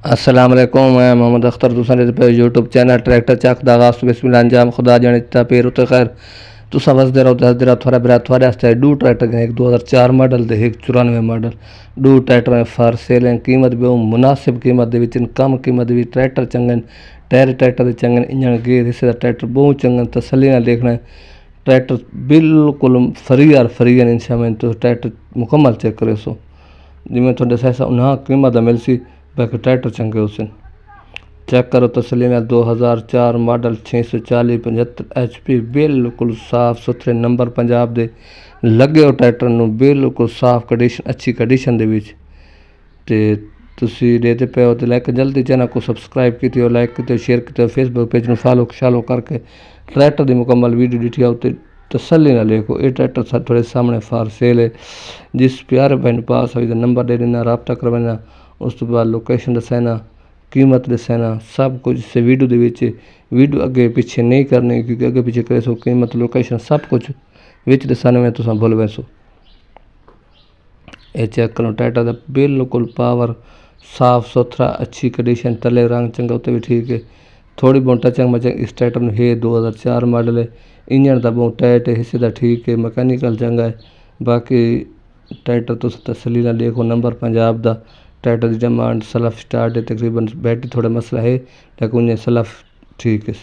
अस्सलाम वालेकुम। मैं मोहम्मद अख्तर तुसां पे यूट्यूब चैनल ट्रैक्टर चक दा आगाज़ बिस्मिल्लाह अंजाम खुदा जाने ता पेर उते खैर तुसा वसदे रहो हसदे रहो थोड़ा बिरा थोड़े वास्ते दो ट्रैक्टर एक 2004 मॉडल दे एक 94 मॉडल दो ट्रैक्टर फॉर सेल कीमत भी मुनासिब कीमत दे विच कम कीमत भी ट्रैक्टर चंगे टायर ट्रैक्टर दे चंगे इंजन गेयर हिस्से दा ट्रैक्टर बहुत चंगे तसल्ली नाल देखना ट्रैक्टर बिल्कुल फ्री इंशाल्लाह तो ट्रैक्टर मुकम्मल चेक करे सो जिमें थोड़े सहसा उन्हें कीमत मिल सी बाकी ट्रैक्टर चंगे उस चेक करो तसली में 2004 मॉडल 640 75 HP बिल्कुल साफ सुथरे नंबर पंजाब दे लगे हो ट्रैक्टर नूं बिल्कुल साफ कंडीशन अच्छी कंडीशन दे विच ते तुसी देते पे हो तो लाइक जल्दी चैनल को सब्सक्राइब कीते लाइक कीते शेयर कीते फेसबुक पेज नूं फॉलो करके ट्रैक्टर दी मुकम्मल वीडियो दिखी आओ ते तसल्ली ना देखो ये ट्रैक्टर थोड़े सामने फार सेल है जिस प्यारे भाई पास हो नंबर दे देना रबता करवाना उस तो बाद लोकेशन दसाना कीमत दसाना सब कुछ से वीडियो अगे पीछे नहीं करनी क्योंकि अगे पीछे करे सो कीमत लोकेशन सब कुछ विच दसाने में तुम भूल वैसो ये चेक करो ट्रैक्टर का बिल्कुल पावर साफ सुथरा अच्छी कंडीशन तले रंग चंगा उत्ते भी ठीक है थोड़ी बहुत टचंग मचंग इस ट्रैक्टर में है 2004 मॉडल है इंजन का बहुत टाइट है हिस्से का ठीक है मैकेनिकल चंगा है बाकी ट्रैक्टर तो तसली ना देखो नंबर पंजाब का ट्रैक्टर की डिमांड सलफ स्टार्ट है तकरीबन बैटरी थोड़ा मसला है लेकिन उन्हें सलफ ठीक है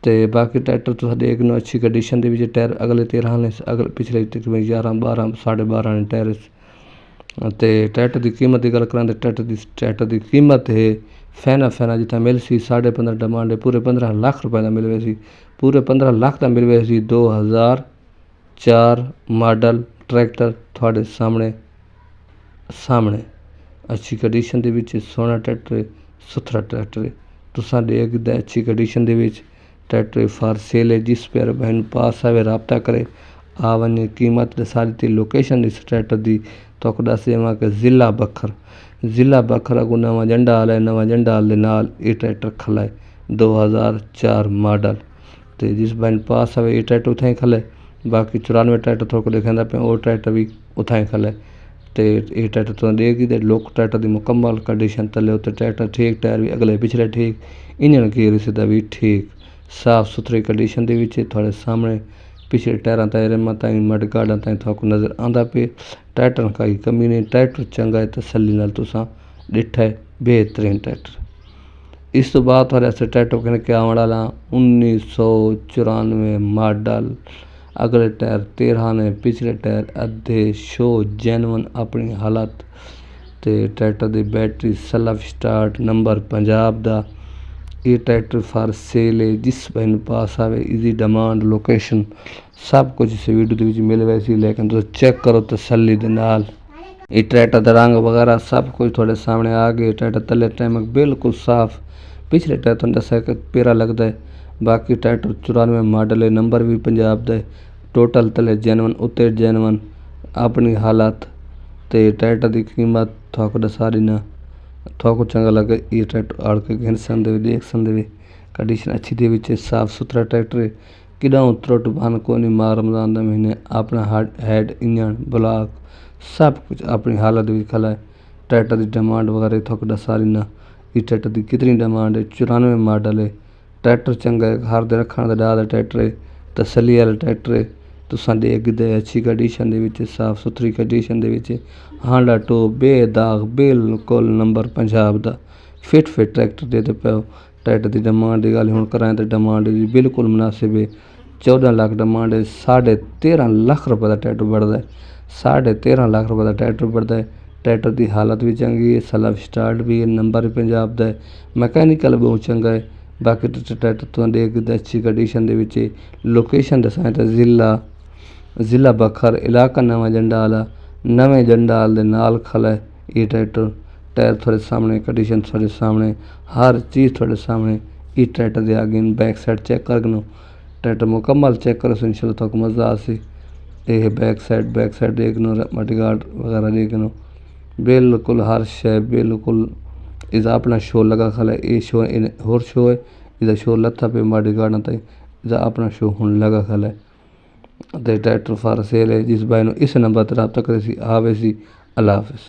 तो बाकी ट्रैक्टर तो देख लो अच्छी कंडीशन के टायर अगले 13 ने अगले पिछले तकरीबन 11 12 12.5 ने टायर तो ट्रैक्टर की कीमत की गल करें ट्रैक्टर की कीमत है फैना जितना मिल सी 15.5 डिमांड है पूरे 15 लाख रुपए का मिल गए सी पूरे 15 लाख का मिल गए सी 2004 मॉडल ट्रैक्टर थोड़े सामने अच्छी कंडीशन दे विच सोहना ट्रैक्टर सुथरा ट्रैक्टर तुसां देखदे अच्छी condition they which tractor for sale है जिस पर बहन पास आवे रबता करे आ वने कीमत सारी ती लोकेशन इस ट्रैक्टर दी तो दस देवां कि ज़िला बखर अगू नवा झंडा हाल है नवा झंडा हाल दे नाल ये ट्रैक्टर खला है 2004 मॉडल तो जिस बहन पास आवे ये ट्रैक्टर उठाई खला है बाकी 94 ट्रैक्टर थोड़ा को दिखांदा पे वो ट्रैक्टर भी उठाई खला है तो ये ट्रैक्टर तो देगी दे लोक ट्रैक्टर की मुकम्मल कंडीशन तले उत्ते ट्रैक्टर ठीक टायर भी अगले पिछले ठीक इंजन गेयर इसदा भी ठीक साफ सुथरी कंडीशन दे विच थोड़े सामने पिछले टायरां ताईं रिमां ताईं मड गार्डां ताईं थोड़ा नज़र आंदा पे ट्रैक्टर का कमी नहीं ट्रैक्टर चंगा है तसल्ली नाल तुसां डिठा है बेहतरीन ट्रैक्टर इस तो बाद थोड़े ऐसे ट्रैक्टर कहने क्या आने वाला 1994 मॉडल अगले टायर 13 ने पिछले टायर अद्धे शो जैनवन अपनी हालत तो ट्रैक्टर की battery self start number Punjab का ये ट्रैक्टर फॉर सेल है जिस भाई पास आवे इजी डिमांड लोकेशन सब कुछ इस वीडियो के मिल वैसी लेकिन तो चेक करो तसल्ली दे नाल ये ट्रैक्टर का रंग वगैरह सब कुछ थोड़े सामने आ गए ट्रैक्टर तले टाइम बिल्कुल साफ पिछले टायर तो दसा पेरा लगता है बाकी ट्रैक्टर 94 मॉडल है नंबर भी पंजाब का टोटल तले जैनवन उत्ते जैनवन अपनी हालत तो ट्रैक्टर की कीमत थोक दसा देना थोको चंगा लगे ये ट्रैक्टर आड़ के घिन सकते देख सकते कंडीशन अच्छी दे साफ सुथरा ट्रैक्टर है किदां त्रुट बन को नहीं मार रमजान के महीने अपना हेड इंजन ब्लॉक सब कुछ अपनी हालत भी खला है ट्रैक्टर की डिमांड वगैरह थोक दसा देना ये ट्रैक्टर की कितनी डिमांड है 94 मॉडल है ट्रैक्टर चंगा है घर दे रखने का डाल ट्रैक्टर है तसल्ली वाला ट्रैक्टर है तुसां देखदे अच्छी कंडीशन दे विच साफ सुथरी condition they which Handa to बेदाग बिल्कुल नंबर पंजाब दा फिट ट्रैक्टर देते पे ट्रैक्टर की डिमांड की गल हुण करां तो डिमांड की बिल्कुल मुनासिब है 14 लाख डिमांड है 13.5 लाख रुपए का ट्रैक्टर बढ़ता है 13.5 लाख रुपए का ट्रैक्टर बढ़ता है ट्रैक्टर की हालत भी चंगी है सलफ स्टार्ट भी है नंबर भी पंजाब का है मैकेनिकल बहुत चंगा है बाकी ट्रैक्टर तो देखते अच्छी कंडीशन के लोकेशन दसाएं तो ज़िला बखर इलाका नवा झंडा आला नवे झंडा आल दे नाल खला है ये ट्रैक्टर टायर थोड़े सामने कंडीशन थोड़े सामने हर चीज़ थोड़े सामने ये ट्रैक्टर दे आगे बैक साइड चेक कर गनो ट्रैक्टर मुकम्मल चेक करो इंशाल्लाह तो मज़ा आसी ये बैक साइड देखनो मडगार्ड वगैरह देखनो बिल्कुल हर शे बिल्कुल इस अपना शो लगा खला है ये शो होर शो है इधर शो लत्था पे मडगार्ड ताई इधर अपना शो हुन लगा खला है तो ट्रैक्टर फॉर सेल है जिस भाई इस नंबर पर रब्ता करे सी आवे सी अल्लाह हाफिज़।